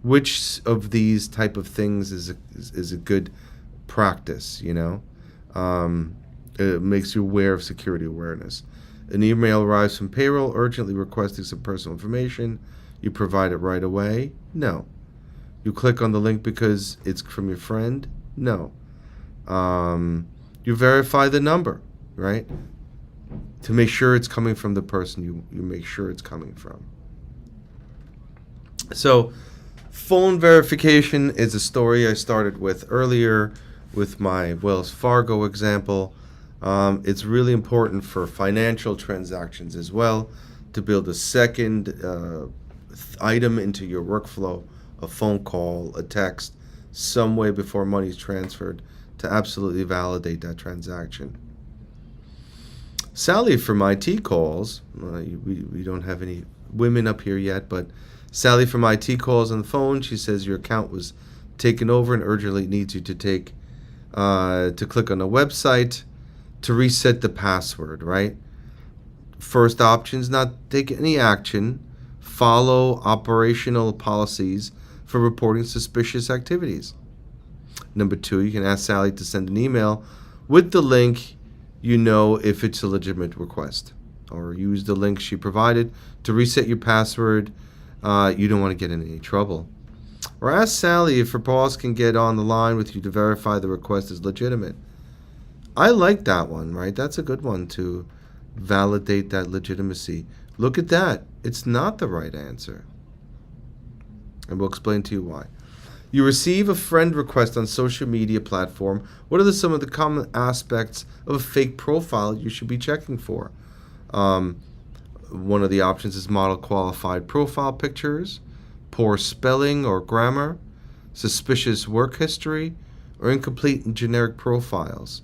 Which of these type of things is a good practice, you know? It makes you aware of security awareness. An email arrives from payroll urgently requesting some personal information. You provide it right away? No. You click on the link because it's from your friend? No. You verify the number, right? To make sure it's coming from the person you make sure it's coming from. So, phone verification is a story I started with earlier with my Wells Fargo example. It's really important for financial transactions as well to build a second item into your workflow, a phone call, a text, some way before money is transferred to absolutely validate that transaction. Sally from IT calls, we don't have any women up here yet, but Sally from IT calls on the phone. She says your account was taken over and urgently needs you to click on a website to reset the password, right? First option is not take any action. Follow operational policies for reporting suspicious activities. Number 2, you can ask Sally to send an email with the link you know if it's a legitimate request. Or use the link she provided to reset your password. You don't want to get in any trouble. Or ask Sally if her boss can get on the line with you to verify the request is legitimate. I like that one, right? That's a good one to validate that legitimacy. Look at that. It's not the right answer. And we'll explain to you why. You receive a friend request on social media platform. What are some of the common aspects of a fake profile you should be checking for? One of the options is model qualified profile pictures, poor spelling or grammar, suspicious work history, or incomplete and generic profiles.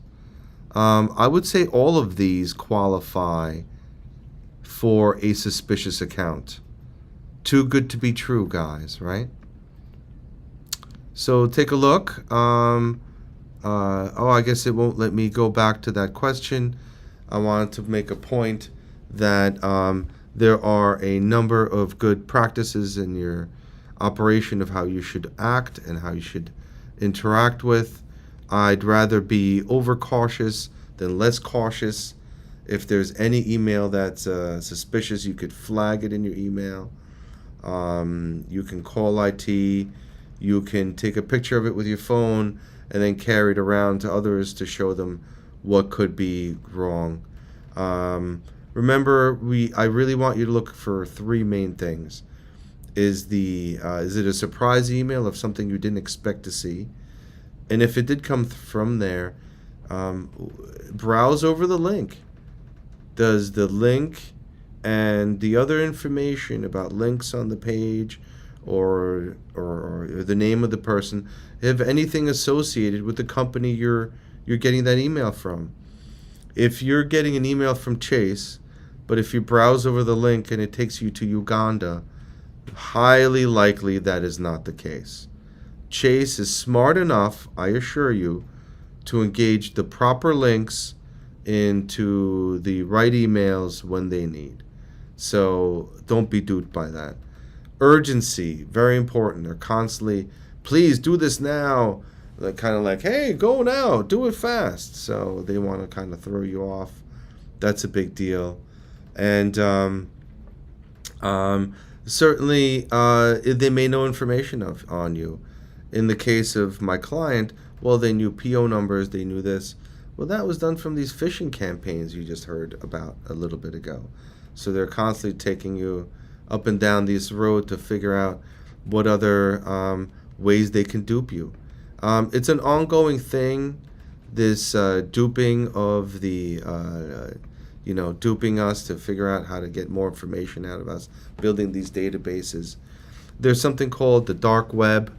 I would say all of these qualify for a suspicious account. Too good to be true, guys, right? So take a look. I guess it won't let me go back to that question. I wanted to make a point that there are a number of good practices in your operation of how you should act and how you should interact with. I'd rather be overcautious than less cautious. If there's any email that's suspicious, you could flag it in your email. You can call IT. You can take a picture of it with your phone and then carry it around to others to show them what could be wrong. Remember, I really want you to look for three main things. Is it a surprise email of something you didn't expect to see? And if it did come from there, browse over the link. Does the link and the other information about links on the page or the name of the person have anything associated with the company you're getting that email from? If you're getting an email from Chase, but if you browse over the link and it takes you to Uganda, highly likely that is not the case. Chase is smart enough, I assure you, to engage the proper links into the right emails when they need. So don't be duped by that. Urgency, very important. They're constantly, please do this now. They're kind of like, hey, go now, do it fast. So they want to kind of throw you off. That's a big deal. And certainly they may know information on you. In the case of my client, well, they knew PO numbers, they knew this. Well, that was done from these phishing campaigns you just heard about a little bit ago. So they're constantly taking you up and down this road to figure out what other ways they can dupe you. It's an ongoing thing, this duping of the, duping us to figure out how to get more information out of us, building these databases. There's something called the dark web.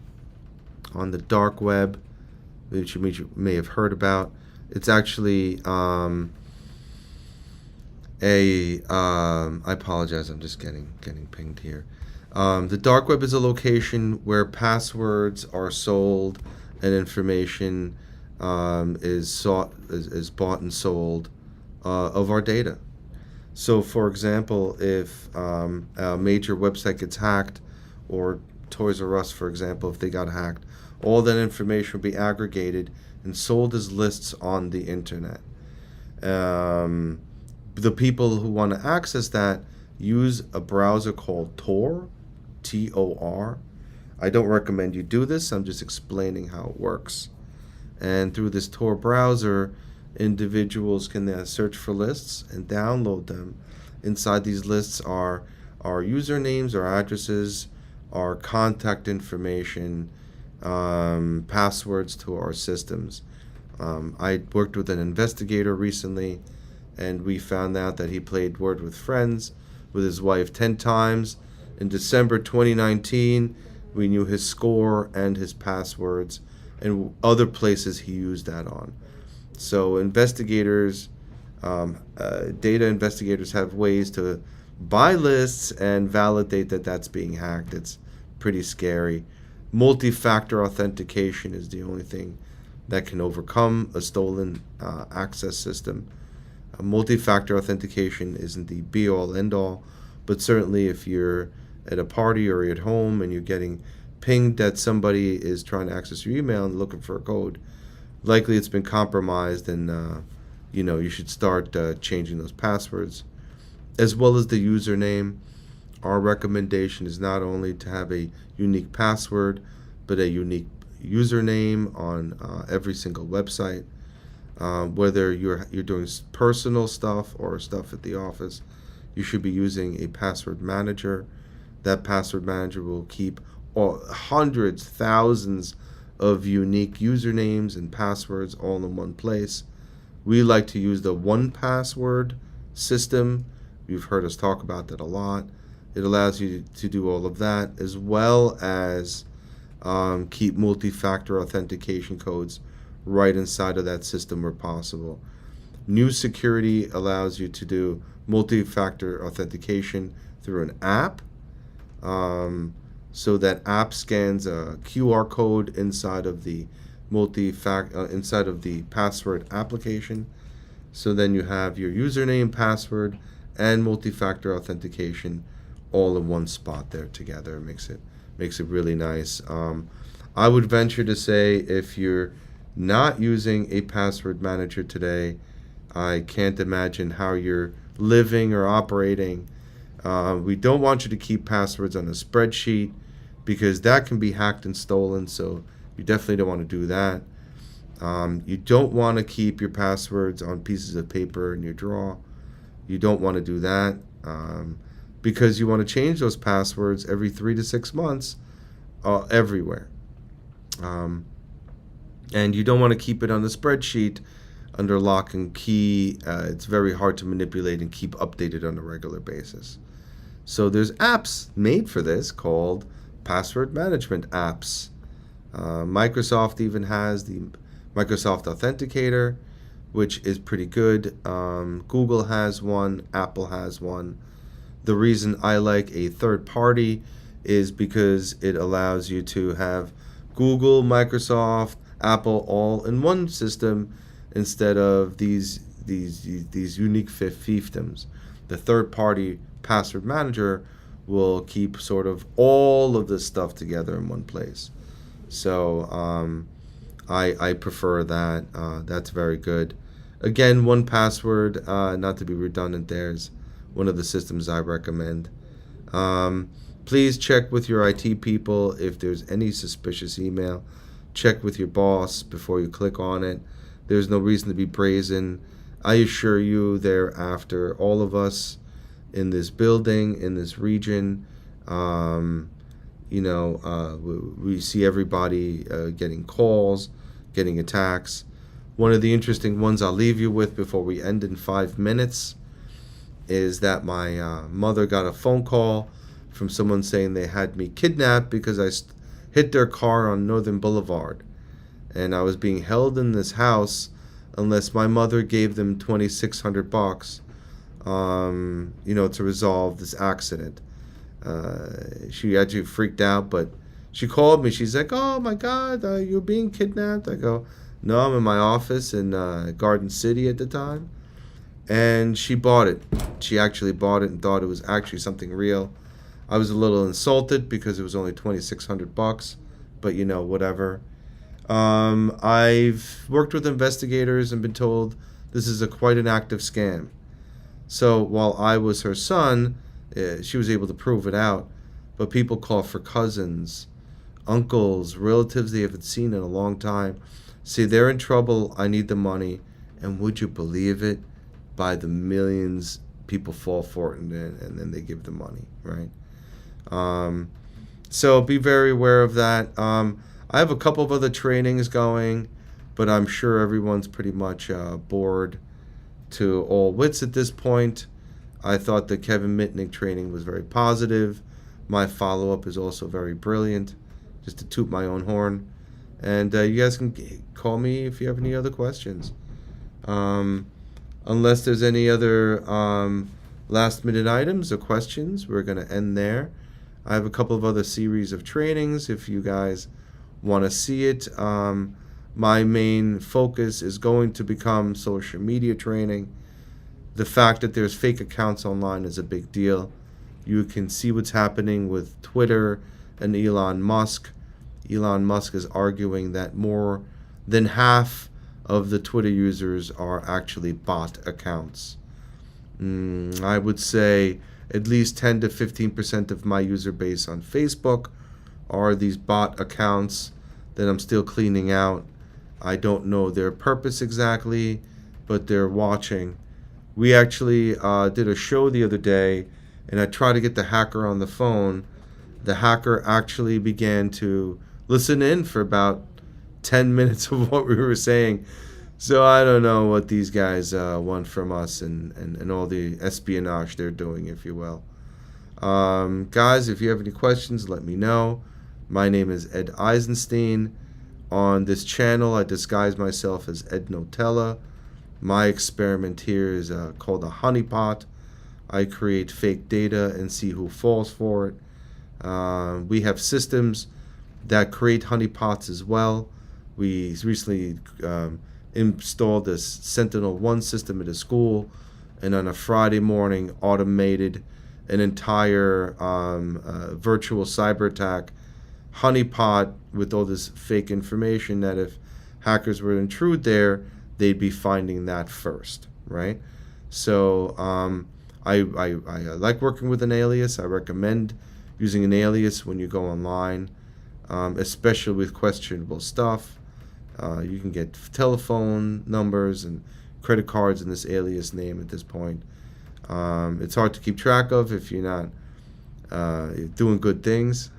On the dark web, which you may have heard about, it's actually I apologize, I'm just getting pinged here. The dark web is a location where passwords are sold and information is bought and sold of our data. So, for example, if a major website gets hacked, or Toys R Us, for example, if they got hacked, all that information will be aggregated and sold as lists on the internet. The people who want to access that use a browser called Tor, T-O-R. I don't recommend you do this. I'm just explaining how it works. And through this Tor browser, individuals can search for lists and download them. Inside these lists are our usernames, our addresses, our contact information, passwords to our systems. I worked with an investigator recently, and we found out that he played Word with Friends with his wife 10 times. In December 2019, we knew his score and his passwords and other places he used that on. So investigators, data investigators have ways to buy lists and validate that that's being hacked. It's pretty scary. Multi-factor authentication is the only thing that can overcome a stolen access system. Multi-factor authentication isn't the be-all, end-all, but certainly if you're at a party or you're at home and you're getting pinged that somebody is trying to access your email and looking for a code, likely it's been compromised and you should start changing those passwords, as well as the username. Our recommendation is not only to have a unique password, but a unique username on every single website. Whether you're doing personal stuff or stuff at the office, you should be using a password manager. That password manager will keep hundreds, thousands of unique usernames and passwords all in one place. We like to use the 1Password system. You've heard us talk about that a lot. It allows you to do all of that, as well as keep multi-factor authentication codes right inside of that system where possible. New Security allows you to do multi-factor authentication through an app. So that app scans a QR code inside of the inside of the password application. So then you have your username, password, and multi-factor authentication all in one spot there together. Makes it really nice. I would venture to say, if you're not using a password manager today, I can't imagine how you're living or operating. We don't want you to keep passwords on a spreadsheet, because that can be hacked and stolen, so you definitely don't want to do that. You don't want to keep your passwords on pieces of paper in your drawer. You don't want to do that, because you want to change those passwords every 3 to 6 months everywhere. And you don't want to keep it on the spreadsheet under lock and key. It's very hard to manipulate and keep updated on a regular basis. So there's apps made for this called password management apps. Microsoft even has the Microsoft Authenticator, which is pretty good. Google has one, Apple has one. The reason I like a third party is because it allows you to have Google, Microsoft, Apple all in one system instead of these unique fiefdoms. The third party password manager will keep sort of all of this stuff together in one place. So I prefer that. That's very good. Again, 1Password, not to be redundant, there's one of the systems I recommend. Please check with your IT people if there's any suspicious email. Check with your boss before you click on it. There's no reason to be brazen. I assure you, thereafter, all of us in this building, in this region, we see everybody getting calls, getting attacks. One of the interesting ones I'll leave you with before we end in 5 minutes is that my mother got a phone call from someone saying they had me kidnapped because I hit their car on Northern Boulevard, and I was being held in this house unless my mother gave them $2,600 to resolve this accident. She actually freaked out, but she called me. She's like, "Oh my God, you're being kidnapped." I go, "No, I'm in my office in Garden City at the time." And she bought it. She actually bought it and thought it was actually something real. I was a little insulted because it was only $2,600, but whatever. I've worked with investigators and been told this is quite an active scam. So while I was her son, she was able to prove it out. But people call for cousins, uncles, relatives they haven't seen in a long time. Say they're in trouble, I need the money. And would you believe it? By the millions, people fall for it and then they give the money, right? So be very aware of that. I have a couple of other trainings going, but I'm sure everyone's pretty much bored to all wits at this point. I thought the Kevin Mitnick training was very positive. My follow-up is also very brilliant, just to toot my own horn. And you guys can call me if you have any other questions. Unless there's any other last-minute items or questions, we're going to end there. I have a couple of other series of trainings if you guys want to see it. My main focus is going to become social media training. The fact that there's fake accounts online is a big deal. You can see what's happening with Twitter and Elon Musk. Elon Musk is arguing that more than half of the Twitter users are actually bot accounts. I would say at least 10 to 15% of my user base on Facebook are these bot accounts that I'm still cleaning out. I don't know their purpose exactly, but they're watching. We actually did a show the other day, and I tried to get the hacker on the phone. The hacker actually began to listen in for about 10 minutes of what we were saying. So I don't know what these guys want from us and all the espionage they're doing, if you will. Guys, if you have any questions, let me know. My name is Ed Eisenstein. On this channel, I disguise myself as Ed Notella. My experiment here is called a honeypot. I create fake data and see who falls for it. We have systems that create honeypots as well. We recently installed this Sentinel-1 system at a school, and on a Friday morning automated an entire virtual cyber attack honeypot with all this fake information that if hackers were to intrude there, they'd be finding that first, right? So I like working with an alias. I recommend using an alias when you go online, especially with questionable stuff. You can get telephone numbers and credit cards in this alias name at this point. It's hard to keep track of if you're not doing good things.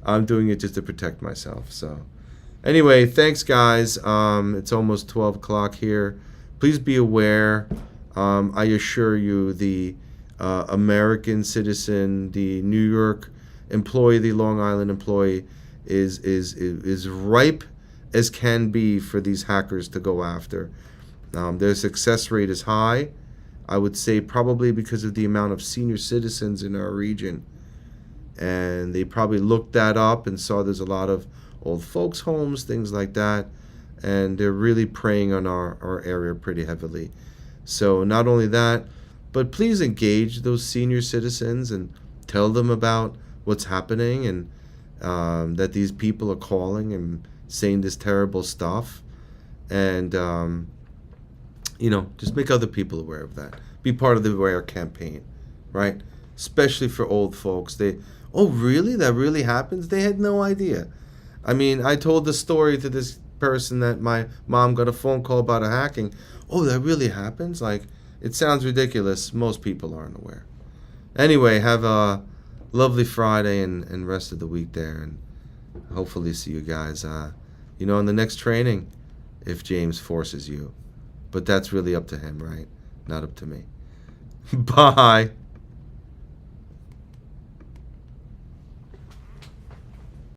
I'm doing it just to protect myself. So anyway, thanks guys. It's almost 12 o'clock here. Please be aware. I assure you, the American citizen, the New York employee, the Long Island employee is ripe as can be for these hackers to go after. Their success rate is high. I would say probably because of the amount of senior citizens in our region. And they probably looked that up and saw there's a lot of old folks' homes, things like that. And they're really preying on our area pretty heavily. So not only that, but please engage those senior citizens and tell them about what's happening and that these people are calling and saying this terrible stuff. And, just make other people aware of that. Be part of the AWARE campaign, right? Especially for old folks. Oh, really? That really happens? They had no idea. I mean, I told the story to this person that my mom got a phone call about a hacking. Oh, that really happens? Like, it sounds ridiculous. Most people aren't aware. Anyway, have a lovely Friday and rest of the week there. And hopefully see you guys, in the next training, if James forces you. But that's really up to him, right? Not up to me. Bye.